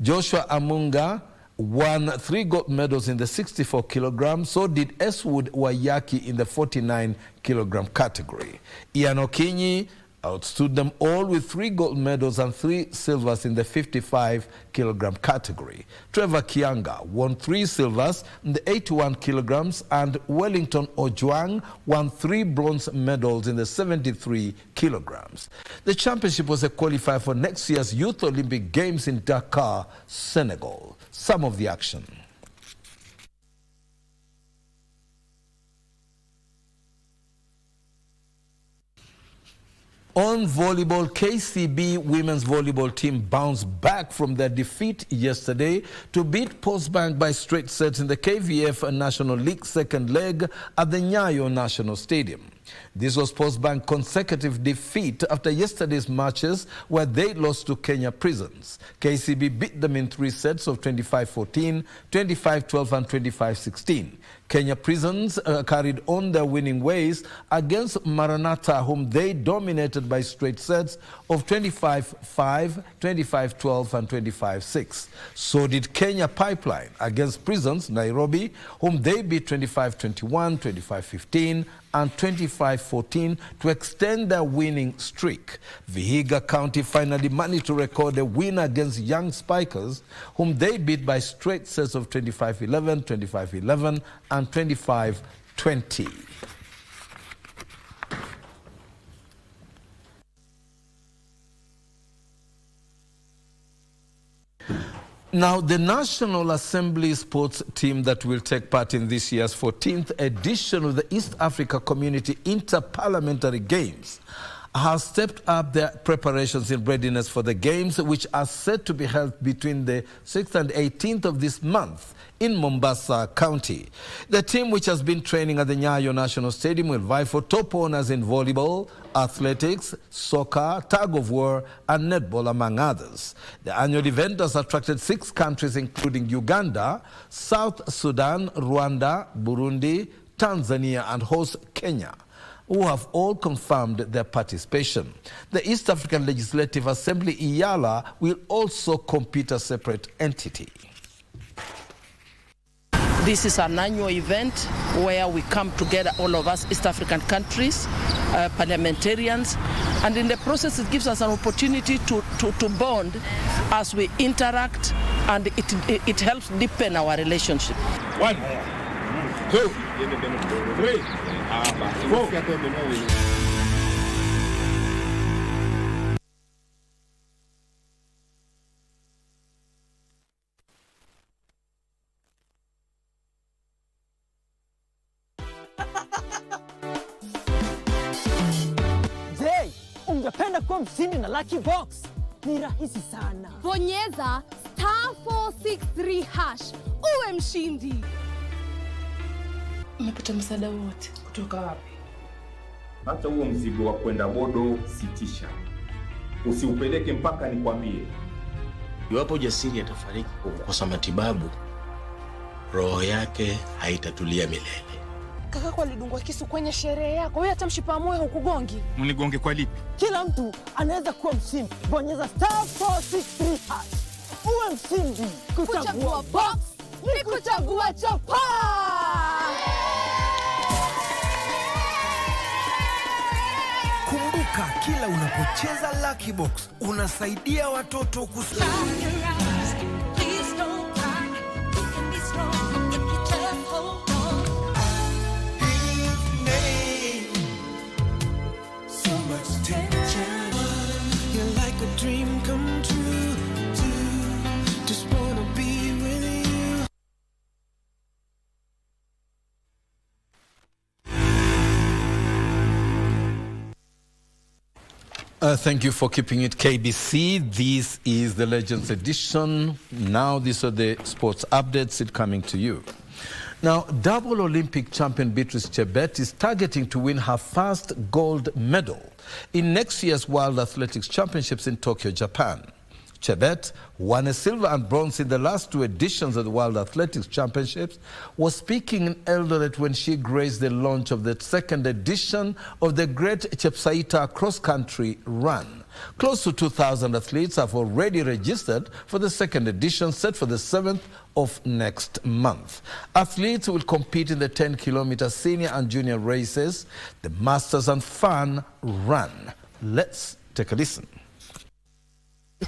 Joshua Amunga won 3 gold medals in the 64 kilograms. So did Eswood Wayaki in the 49 kilogram category. Ian Okinyi outstood them all with 3 gold medals and 3 silvers in the 55 kilogram category. Trevor Kianga won 3 silvers in the 81 kilograms, and Wellington Ojwang won 3 bronze medals in the 73 kilograms. The championship was a qualifier for next year's Youth Olympic Games in Dakar, Senegal. Some of the action. On volleyball, KCB women's volleyball team bounced back from their defeat yesterday to beat Postbank by straight sets in the KVF National League second leg at the Nyayo National Stadium. This was Postbank's consecutive defeat after yesterday's matches where they lost to Kenya Prisons. KCB beat them in 3 sets of 25-14, 25-12 and 25-16. Kenya Prisons carried on their winning ways against Maranatha, whom they dominated by straight sets of 25-5, 25-12 and 25-6. So did Kenya Pipeline against Prisons Nairobi, whom they beat 25-21, 25-15 and 25-14 to extend their winning streak. Vihiga County finally managed to record a win against Young Spikers, whom they beat by straight sets of 25-11, 25-11 and 25-20. Now, the National Assembly sports team that will take part in this year's 14th edition of the East Africa Community Inter-Parliamentary Games has stepped up their preparations in readiness for the Games, which are set to be held between the 6th and 18th of this month in Mombasa County. The team, which has been training at the Nyayo National Stadium, will vie for top honors in volleyball, athletics, soccer, tug of war and netball, among others. The annual event has attracted 6 countries, including Uganda, South Sudan, Rwanda, Burundi, Tanzania and host Kenya, who have all confirmed their participation. The East African Legislative Assembly, IALA, will also compete as a separate entity. This is an annual event where we come together, all of us East African countries, parliamentarians, and in the process it gives us an opportunity to bond as we interact, and it helps deepen our relationship. 1, 2, 3, 4. Ungependa kuwa mshindi na Lucky Box? Ni rahisi sana. Bonyeza *463# uwe mshindi. Umepata msaada wote kutoka wapi? Hata huo mzigo wa kwenda bodo sitisha. Usiupeleke mpaka nikwambie. Iwapo Jasiri atafariki kwa kukosa matibabu, roho yake haitatulia milele. Kaka kwa lidungwa kisu kwenye sherehe yako, wewe hata mshipa moyo hukugongi. Mnigonge kwa lipi? Kila mtu anaweza kuwa mshindi. Bonyeza *463# uwe mshindi. Kuchagua box ni kuchagua chapa. Kumbuka, kila unapocheza Lucky Box unasaidia watoto kusoma. Dream come true, just wanna be with you. Thank you for keeping it KBC. This is the Legends Edition. Now these are the sports updates coming to you. Now, double Olympic champion Beatrice Chebet is targeting to win her first gold medal in next year's World Athletics Championships in Tokyo, Japan. Chebet, who won a silver and bronze in the last 2 editions of the World Athletics Championships, was speaking in Eldoret when she graced the launch of the 2nd edition of the Great Chepsaita cross-country run. Close to 2,000 athletes have already registered for the second edition, set for the 7th of next month. Athletes will compete in the 10-kilometer senior and junior races, the Masters and Fun Run. Let's take a listen.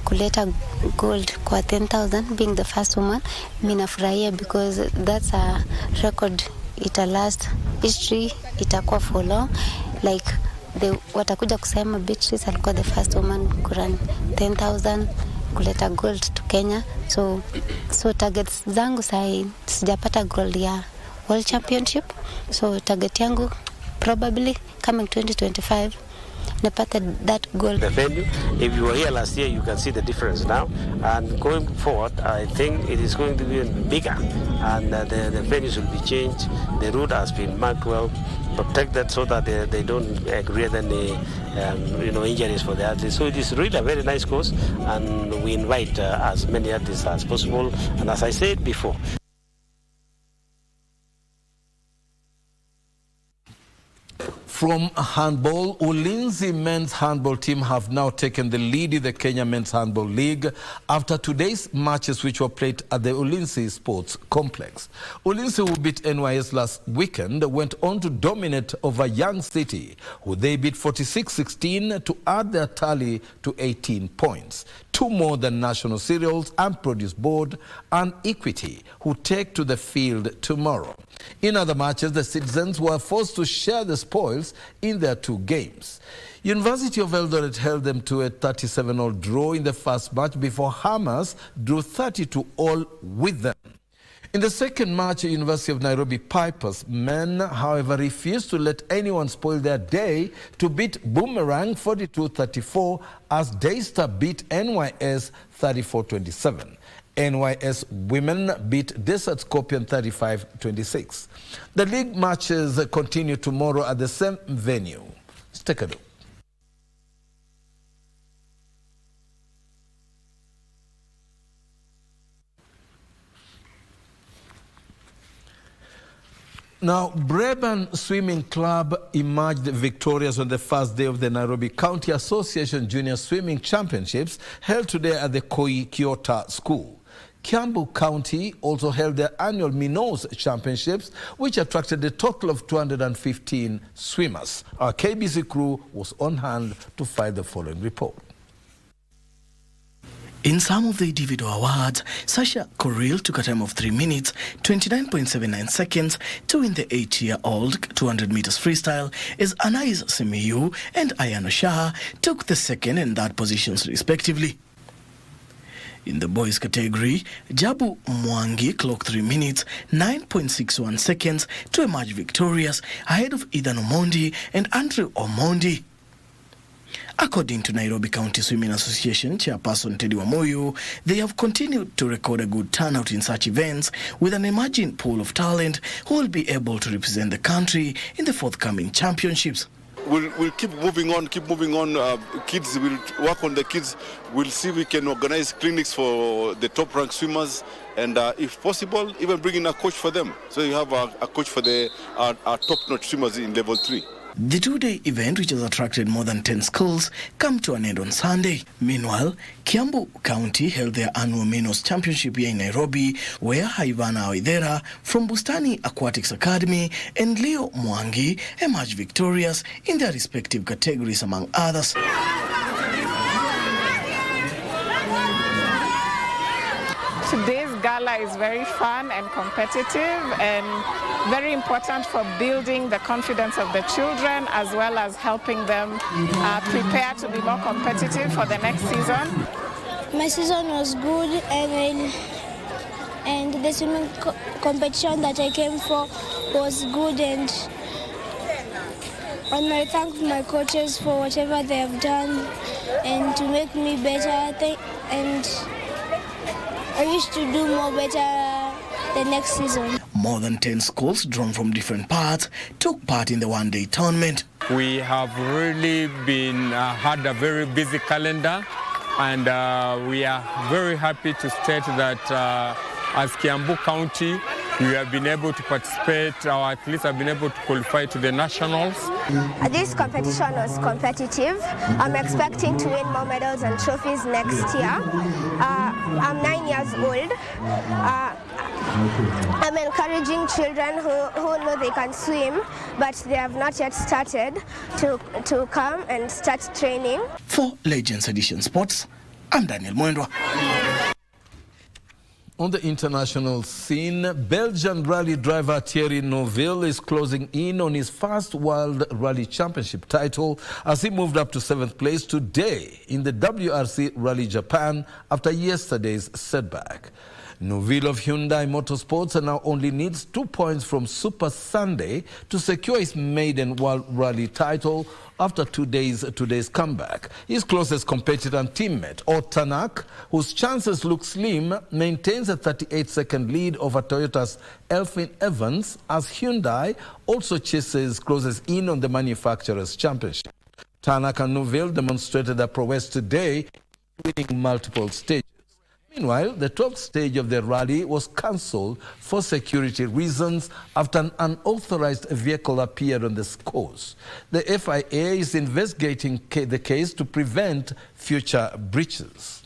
Kuleta gold kwa 10,000 being the first woman, mimi nafurahia because that's a record. Ita last history, itakuwa for long. Like watakuja kusema Beatrice alikuwa the first woman kurun 10,000 kuleta gold to Kenya. So targets zangu sahi sijapata gold ya World Championship. So target yangu probably coming 2025 that goal. The venue, if you were here last year, you can see the difference now. And going forward, I think it is going to be bigger. And the venues will be changed. The route has been marked well, protected so that they don't create any injuries for the athletes. So it is really a very nice course, and we invite as many athletes as possible. And as I said before, from handball, Ulinzi men's handball team have now taken the lead in the Kenya Men's Handball League after today's matches which were played at the Ulinzi Sports Complex. Ulinzi, who beat NYS last weekend, went on to dominate over Young City, who they beat 46-16 to add their tally to 18 points. Two more than National Cereals and Produce Board and Equity, who take to the field tomorrow. In other matches, the citizens were forced to share the spoils in their two games. University of Eldoret held them to a 37-all draw in the first match before Hammers drew 30-all with them. In the second match, University of Nairobi Pipers men, however, refused to let anyone spoil their day to beat Boomerang 42-34 as Daystar beat NYS 34-27. NYS women beat Desert Scorpion 35-26. The league matches continue tomorrow at the same venue. Let's take a look. Now, Breban Swimming Club emerged victorious on the first day of the Nairobi County Association Junior Swimming Championships held today at the Kyoto School. Kiambu County also held their annual Minnows Championships, which attracted a total of 215 swimmers. Our KBC crew was on hand to file the following report. In some of the individual awards, Sasha Koril took a time of 3 minutes, 29.79 seconds to win the 8-year-old 200 meters freestyle, as Anais Semiyu and Ayana Shah took the second and third positions respectively. In the boys category, Jabu Mwangi clocked 3 minutes, 9.61 seconds to emerge victorious ahead of Ethan Omondi and Andrew Omondi. According to Nairobi County Swimming Association chairperson Teddy Wamoyo, they have continued to record a good turnout in such events with an emerging pool of talent who will be able to represent the country in the forthcoming championships. We'll keep moving on. Kids will work on the kids. We'll see if we can organize clinics for the top-ranked swimmers, and if possible, even bring in a coach for them. So you have a coach for our top-notch swimmers in level 3. The two-day event, which has attracted more than 10 schools, come to an end on Sunday. Meanwhile, Kiambu County held their annual Minnows Championship here in Nairobi, where Haivana Oidera from Bustani Aquatics Academy and Leo Mwangi emerged victorious in their respective categories, among others. Today's gala is very fun and competitive and very important for building the confidence of the children as well as helping them prepare to be more competitive for the next season. My season was good, and the swimming competition that I came for was good, and I thank my coaches for whatever they have done and to make me better, and I wish to do more better the next season. More than 10 schools drawn from different parts took part in the one-day tournament. We have really had a very busy calendar, and we are very happy to state that as Kiambu County, we have been able to participate, our athletes have been able to qualify to the nationals. This competition was competitive. I'm expecting to win more medals and trophies next year. I'm 9 years old. I'm encouraging children who know they can swim, but they have not yet started to come and start training. For Legends Edition Sports, I'm Daniel Mwendwa. On the international scene, Belgian rally driver Thierry Neuville is closing in on his first World Rally Championship title as he moved up to 7th place today in the WRC Rally Japan after yesterday's setback. Neuville of Hyundai Motorsports now only needs 2 points from Super Sunday to secure his maiden World Rally title after today's comeback. His closest competitor and teammate, Tanak, whose chances look slim, maintains a 38-second lead over Toyota's Elfyn Evans as Hyundai also closes in on the manufacturer's championship. Tanak and Neuville demonstrated their prowess today, winning multiple stages. Meanwhile, the 12th stage of the rally was cancelled for security reasons after an unauthorized vehicle appeared on the course. The FIA is investigating the case to prevent future breaches.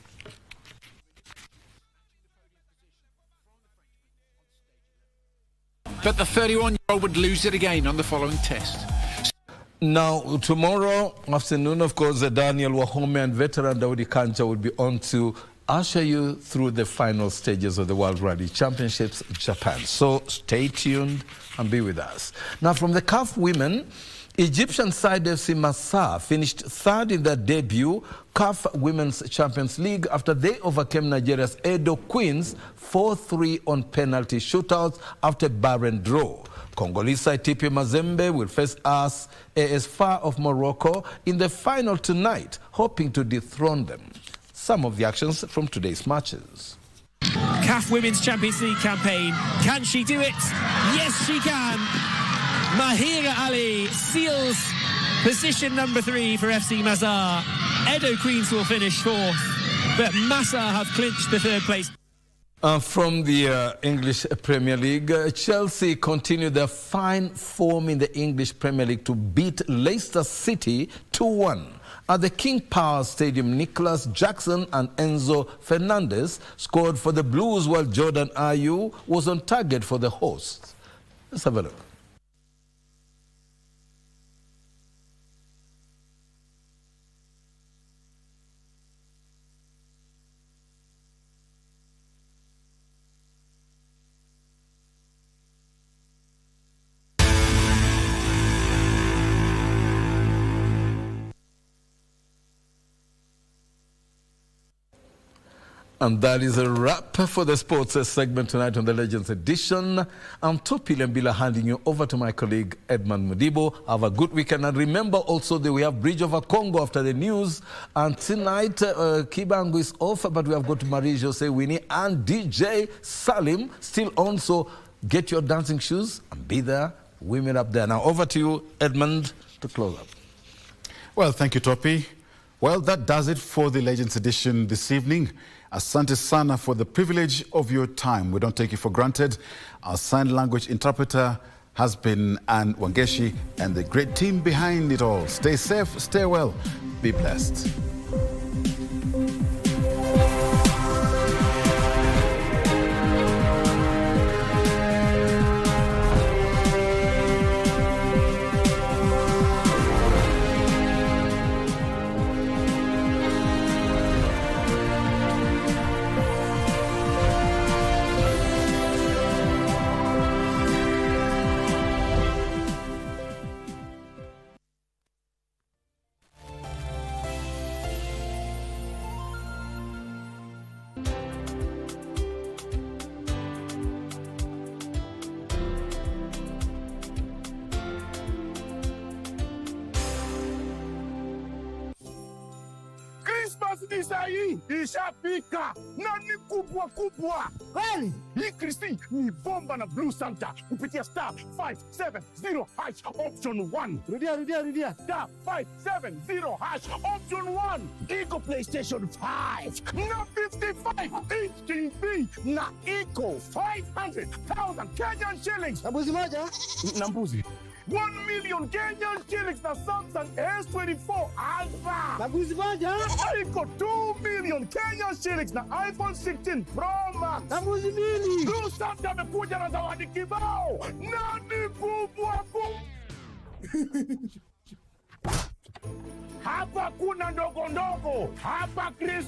But the 31-year-old would lose it again on the following test. Now, tomorrow afternoon, of course, Daniel Wahome and veteran Daudi Kancha will be on to usher you through the final stages of the World Rally Championships Japan. So stay tuned and be with us. Now, from the CAF women, Egyptian side FC Massa finished third in their debut CAF Women's Champions League after they overcame Nigeria's Edo Queens 4-3 on penalty shootouts after a barren draw. Congolese side TP Mazembe will face AS FAR of Morocco in the final tonight, hoping to dethrone them. Some of the actions from today's matches. CAF Women's Champions League campaign. Can she do it? Yes, she can. Mahira Ali seals position number 3 for FC Mazar. Edo Queens will finish 4th, but Massa have clinched the 3rd place. From the English Premier League, Chelsea continued their fine form in the English Premier League to beat Leicester City 2-1. At the King Power Stadium, Nicholas Jackson and Enzo Fernandez scored for the Blues while Jordan Ayew was on target for the hosts. Let's have a look. And that is a wrap for the sports segment tonight on the Legends Edition. I'm Topi Lembila handing you over to my colleague Edmund Mudibo. Have a good weekend. And remember also that we have Bridge over Congo after the news. And tonight, Kibangu is off, but we have got Marie-Jose Winnie and DJ Salim still on. So get your dancing shoes and be there. Women up there. Now over to you, Edmund, to close up. Well, thank you, Topi. Well, that does it for the Legends Edition this evening. Asante sana for the privilege of your time. We don't take it for granted. Our sign language interpreter has been Anne Wangeshi and the great team behind it all. Stay safe, stay well, be blessed. Christmas ni sahi ishafika na ni kubwa kubwa. Kweli? Hii Kristi ni bomba na Blue Santa kupitia star 570 hash option 1. Rudia. Star 570 hash option 1. Iko PlayStation 5 na 55 HTV na iko 500,000 Kenyan shillings. Na mbuzi moja? Na mbuzi 1 million Kenyan shillings na Samsung S24 Ultra. Na mbuzi moja? Iko 2 million Kenyan shillings na iPhone 16 Pro Max. Na mbuzi mbili. Blue Santa amekuja na zawadi kibao na ni kubwa hapa kuna ndogo hapa Chris